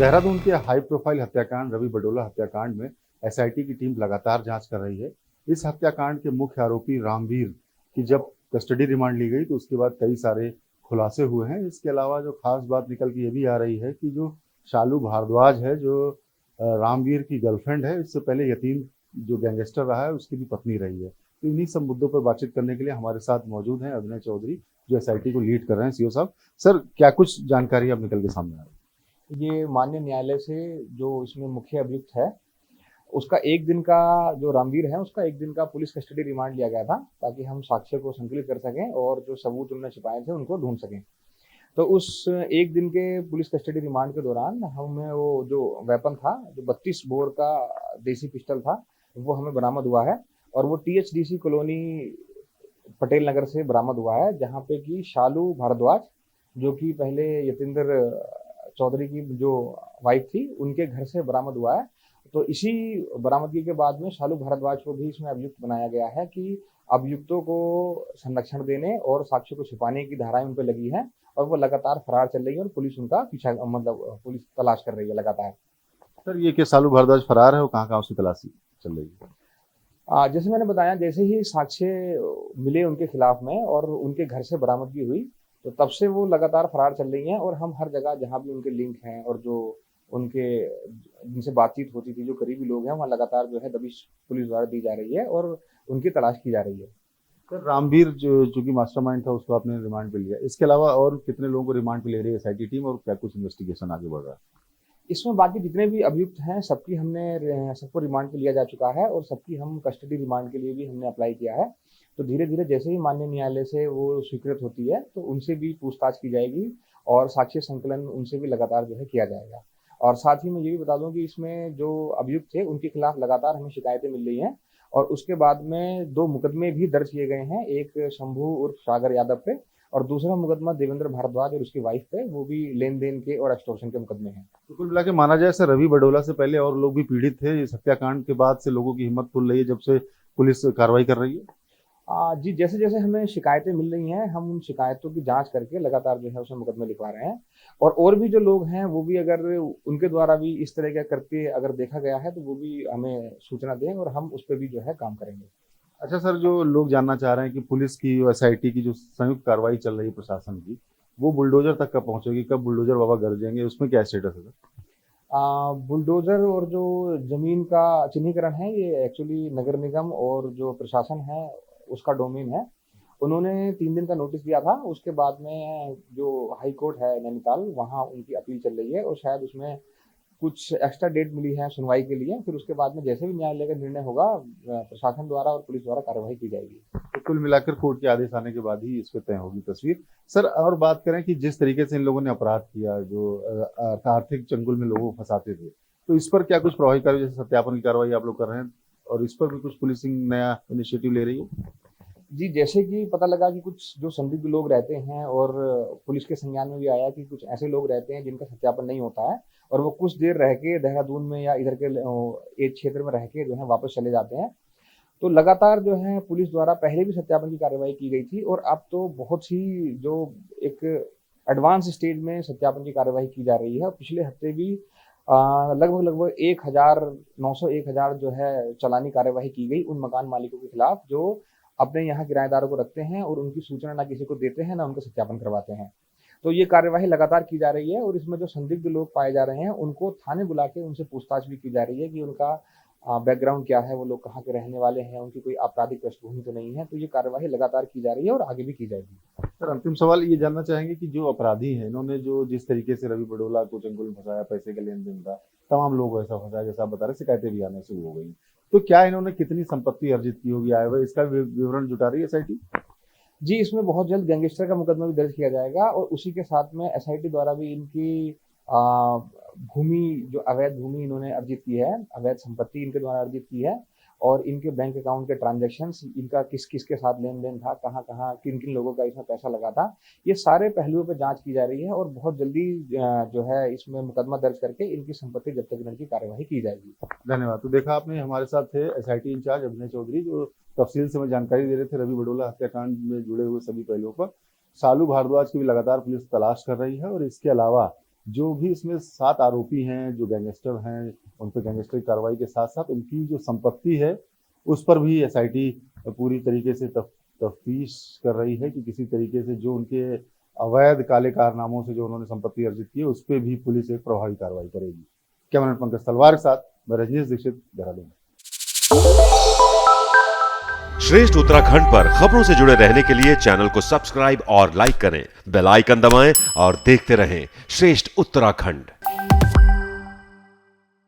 देहरादून के high profile हत्याकांड रवि बडोला हत्याकांड में एसआईटी की टीम लगातार जांच कर रही है। इस हत्याकांड के मुख्य आरोपी रामवीर की जब कस्टडी रिमांड ली गई तो उसके बाद कई सारे खुलासे हुए हैं। इसके अलावा जो खास बात निकल के ये भी आ रही है कि जो शालू भारद्वाज है, जो रामवीर की गर्लफ्रेंड है, इससे पहले यतीम जो गैंगस्टर रहा है उसकी भी पत्नी रही है। तो इन्हीं सब मुद्दों पर बातचीत करने के लिए हमारे साथ मौजूद हैं अभिनय चौधरी, जो एसआईटी को लीड कर रहे हैं। सीओ साहब, सर क्या कुछ जानकारी अब निकल के सामने आ रही है? ये माननीय न्यायालय से जो इसमें मुख्य अभियुक्त है उसका एक दिन का, जो रामवीर है उसका एक दिन का पुलिस कस्टडी रिमांड लिया गया था, ताकि हम साक्ष्य को संकलित कर सकें और जो सबूत उन्होंने छिपाए थे उनको ढूंढ सकें। तो उस एक दिन के पुलिस कस्टडी रिमांड के दौरान हमें वो जो वेपन था, जो 32 बोर का देसी पिस्टल था, वो हमें बरामद हुआ है। और वो टीएचडीसी कॉलोनी पटेल नगर से बरामद हुआ है, जहाँ पे कि शालू भारद्वाज, जो कि पहले यतेंद्र चौधरी की जो वाइफ थी, उनके घर से बरामद हुआ है। तो इसी बरामदगी के बाद में शालू भारद्वाज को भी इसमें अभियुक्त बनाया गया है कि अभियुक्तों को संरक्षण देने और साक्ष्य को छिपाने की धाराएं उन पर लगी हैं, और वो लगातार फरार चल रही है और पुलिस उनका पीछा, मतलब पुलिस तलाश कर रही है लगातार। सर ये कि सालू भारद्वाज फरार है और कहाँ कहाँ उसकी तलाशी चल रही है? जैसे मैंने बताया, जैसे ही साक्ष्य मिले उनके खिलाफ में और उनके घर से बरामदगी हुई, तो तब से वो लगातार फरार चल रही हैं। और हम हर जगह जहाँ भी उनके लिंक हैं और जो उनके जिनसे बातचीत होती थी, जो करीबी लोग हैं, वहाँ लगातार जो है दबिश पुलिस द्वारा दी जा रही है और उनकी तलाश की जा रही है। सर रामवीर जो कि मास्टरमाइंड था उसको आपने रिमांड पे लिया, इसके अलावा और कितने लोगों को रिमांड पे ले रही है एसआईटी टीम और क्या कुछ इन्वेस्टिगेशन आगे बढ़ रहा है? इसमें बाकी जितने भी अभियुक्त हैं सबको रिमांड पे लिया जा चुका है और सबकी हम कस्टडी रिमांड के लिए भी हमने अप्लाई किया है। तो धीरे धीरे जैसे ही माननीय न्यायालय से वो स्वीकृत होती है तो उनसे भी पूछताछ की जाएगी और साक्ष्य संकलन उनसे भी लगातार जो है किया जाएगा। और साथ ही मैं ये भी बता दूं कि इसमें जो अभियुक्त थे उनके खिलाफ लगातार हमें शिकायतें मिल रही हैं, और उसके बाद में 2 मुकदमे भी दर्ज किए गए हैं, एक शंभू उर्फ सागर यादव पे और दूसरा मुकदमा देवेंद्र भारद्वाज और उसकी वाइफ पे, वो भी लेन देन के और एक्सटॉर्शन के मुकदमे हैं। तो कुल मिला के माना जाए सर, रवि बडोला से पहले और लोग भी पीड़ित थे। इस हत्याकांड के बाद से लोगों की हिम्मत खुल रही है जब से पुलिस कार्रवाई कर रही है। जी, जैसे जैसे हमें शिकायतें मिल रही हैं, हम उन शिकायतों की जांच करके लगातार जो है उसमें मुकदमे लिखवा रहे हैं। और भी जो लोग हैं वो भी, अगर उनके द्वारा भी इस तरह का करके अगर देखा गया है तो वो भी हमें सूचना दें और हम उस पर भी जो है काम करेंगे। अच्छा सर, जो लोग जानना चाह रहे हैं कि पुलिस की एसआईटी की जो संयुक्त कार्रवाई चल रही है प्रशासन की, वो बुलडोजर तक कब पहुंचेगी, कब बुलडोजर बाबा गरजेंगे, उसमें क्या स्टेटस है सर? बुलडोजर और जो जमीन का चिन्हीकरण है, ये एक्चुअली नगर निगम और जो प्रशासन है उसका डोमेन है। उन्होंने 3 दिन का नोटिस दिया था, उसके बाद में जो हाई कोर्ट है नैनीताल, वहाँ उनकी अपील चल रही है और शायद उसमें कुछ एक्स्ट्रा डेट मिली है सुनवाई के लिए। फिर उसके बाद में जैसे भी न्यायालय का निर्णय होगा, प्रशासन द्वारा और पुलिस द्वारा कार्यवाही की जाएगी। तो कुल मिलाकर कोर्ट के आदेश आने के बाद ही इस पे तय होगी तस्वीर। सर और बात करें कि जिस तरीके से इन लोगों ने अपराध किया, जो आर्थिक चंगुल में लोगों को फंसाते थे, तो इस पर क्या कुछ प्रभावी कार्य जैसे सत्यापन की कार्रवाई आप लोग कर रहे हैं और इस पर भी कुछ पुलिसिंग नया इनिशिएटिव ले रही है? जी, जैसे कि पता लगा कि कुछ जो संदिग्ध लोग रहते हैं, और पुलिस के संज्ञान में भी आया कि कुछ ऐसे लोग रहते हैं जिनका सत्यापन नहीं होता है और वो कुछ देर रह के देहरादून में या इधर के एक क्षेत्र में रह के जो है वापस चले जाते हैं। तो लगातार जो है पुलिस द्वारा पहले भी सत्यापन की कार्रवाई की गई थी और अब तो बहुत सी जो एक एडवांस स्टेज में सत्यापन की कार्रवाई की जा रही है। पिछले हफ्ते भी लगभग लगभग 1,900 जो है चालानी कार्यवाही की गई उन मकान मालिकों के खिलाफ जो अपने यहाँ किराएदारों को रखते हैं और उनकी सूचना ना किसी को देते हैं, ना उनका सत्यापन करवाते हैं। तो ये कार्यवाही लगातार की जा रही है और इसमें जो संदिग्ध लोग पाए जा रहे हैं उनको थाने बुला के उनसे पूछताछ भी की जा रही है कि उनका बैकग्राउंड क्या है, वो लोग कहाँ के रहने वाले हैं, उनकी कोई आपराधिक पृष्ठभूमि तो नहीं है। तो ये कार्यवाही लगातार की जा रही है और आगे भी की जाएगी। सर अंतिम सवाल ये जानना चाहेंगे कि जो अपराधी हैं, इन्होंने जो जिस तरीके से रवि बडोला को चंगुल में फंसाया, पैसे का लेन देन था, तमाम लोग ऐसा फंसाया जैसा आप बता रहे, शिकायतें भी आने शुरू हो गई। तो क्या इन्होंने कितनी संपत्ति अर्जित की होगी आए हुए, इसका विवरण जुटा रही है एसआईटी? जी, इसमें बहुत जल्द गैंगस्टर का मुकदमा भी दर्ज किया जाएगा और उसी के साथ में एसआईटी द्वारा भी इनकी भूमि, जो अवैध भूमि इन्होंने अर्जित की है, अवैध संपत्ति इनके द्वारा अर्जित की है, और इनके बैंक अकाउंट के ट्रांजैक्शंस, इनका किस किस के साथ लेन देन था, कहाँ कहाँ किन किन लोगों का इसमें पैसा लगा था, ये सारे पहलुओं पर जांच की जा रही है और बहुत जल्दी जो है इसमें मुकदमा दर्ज करके इनकी संपत्ति जब्त करने की कार्यवाही की जाएगी। धन्यवाद। तो देखा आपने, हमारे साथ थे एसआईटी इंचार्ज अभिनय चौधरी, जो तफसील से हमें जानकारी दे रहे थे रवि बडोला हत्याकांड में जुड़े हुए सभी पहलुओं पर। शालू भारद्वाज की भी लगातार पुलिस तलाश कर रही है और इसके अलावा जो भी इसमें 7 आरोपी हैं, जो गैंगस्टर हैं, उन पर गैंगस्टर की कार्रवाई के साथ साथ उनकी जो संपत्ति है उस पर भी एसआईटी पूरी तरीके से तफ्तीश कर रही है कि किसी तरीके से जो उनके अवैध काले कारनामों से जो उन्होंने संपत्ति अर्जित की है उस पर भी पुलिस एक प्रभावी कार्रवाई करेगी। कैमरामैन पंकज तलवार के साथ मैं रजनीश दीक्षित, देहरादून। श्रेष्ठ उत्तराखंड पर खबरों से जुड़े रहने के लिए चैनल को सब्सक्राइब और लाइक करें, बेल आइकन दबाएं और देखते रहें श्रेष्ठ उत्तराखंड।